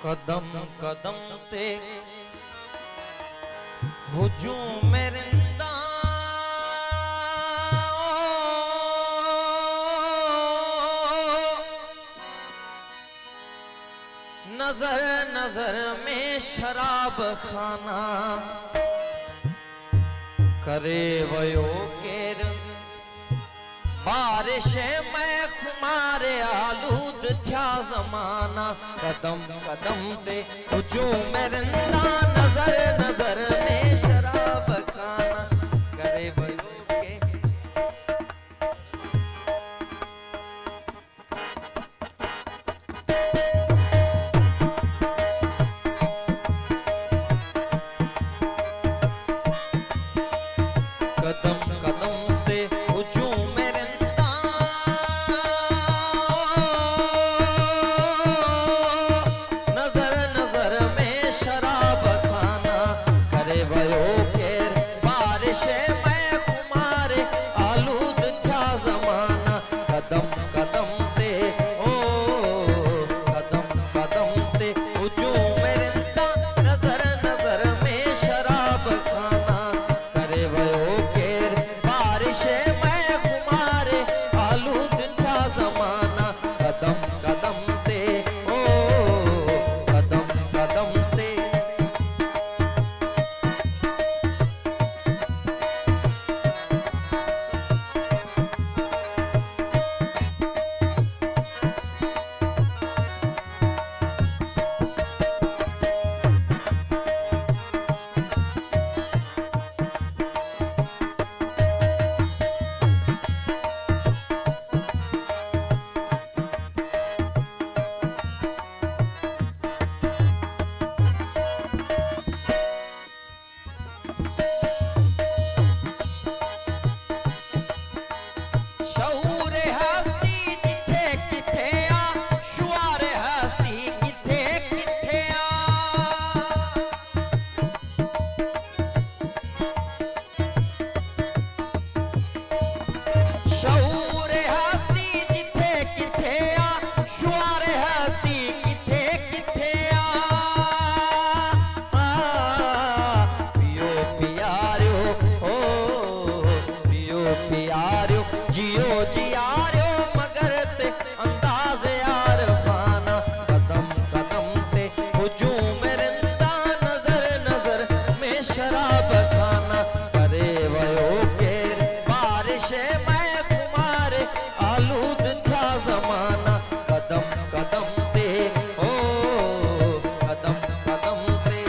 कदम कदम ते हुजूम रिंदा नजर नजर में शराब खाना करे वयो केर बारिश में खुमारे आलूद थया जमाना कदम कदम ते हुजूम रिंदा नजर नजर में शराब खाना करे वयो कदम कदम ते हुजूम रिंदा नजर नजर में शराब खाना करे वयो केर बारिश में खुमारे आलूद था जमाना कदम कदम ते ओ कदम कदम ते हुजूम रिंदा नजर नजर में शराब खाना करे वयो मैं कुमारे आलूद था जमाना कदम कदम ते ओ कदम कदम ते शऊर हस्ती जिथे किथे आ शुआर हस्ती किथे किथे आ शऊर हस्ती जिथे किथे आ शुआर हस्ती किथे किथे आ पियो प्यारो ओ पियो प्यारो जियो जियारो मगर ते अंदाज यार फाना कदम कदम ते हुजूम रिंदा नजर नजर में शराब खाना करे वयो केर बारिश में कुमारे आलूद था जमाना कदम कदम ते ओ कदम कदम ते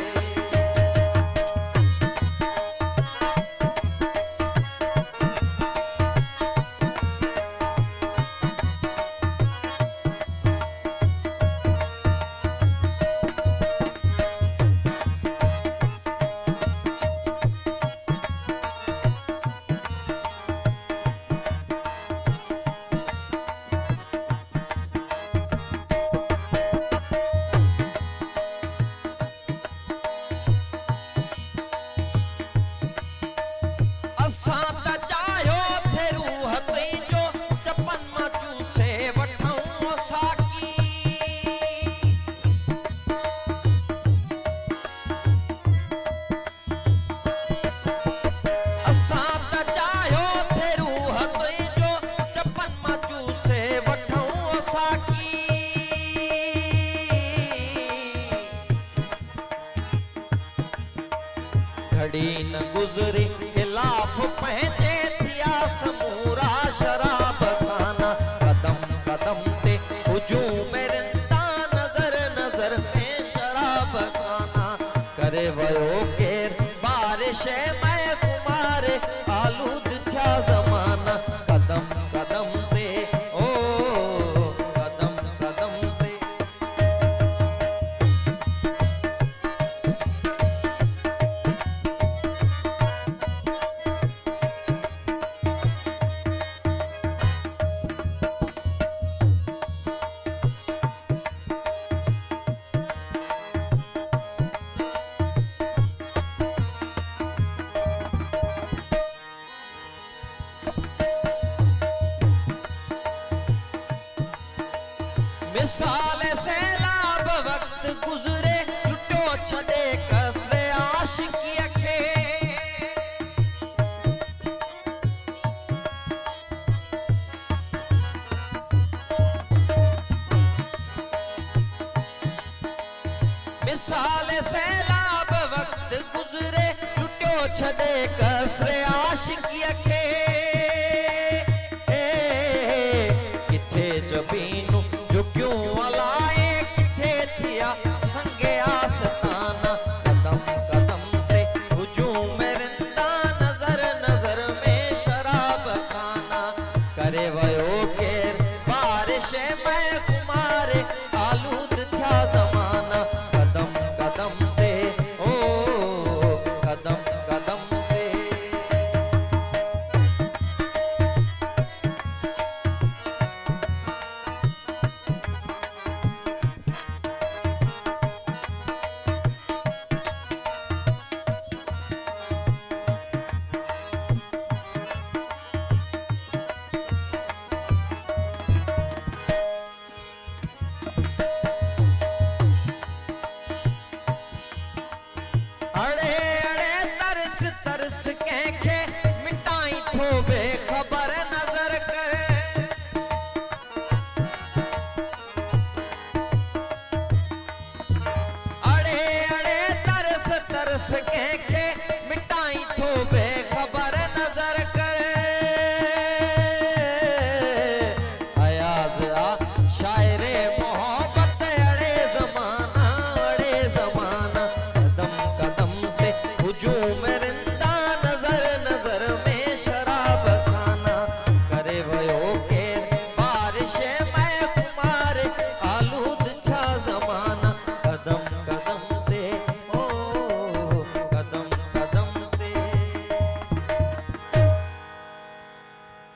असां त चाहियो थे रूह तुंहिंजो चपन मां चूसे वठूं साकी असां त चाहियो थे रूह तुंहिंजो चपन मां चूसे वठूं साकी घड़ी न गुज़री खिलाफ पहुंचे थिया समूरा शराब खाना कदम कदम ते हुजूम रिंदा नजर नजर में शराब खाना करे वयो केर बारिश में कुमारे आलूद था जमाना कदम कदम ते ओ कदम कदम ते मिसाल सैलाब वक्त गुजर छॾे कसरे आशिकीअ खे मिसाल सैलाब वक्त गुज़रे लुटियो छॾे कसरे आशिकीअ खे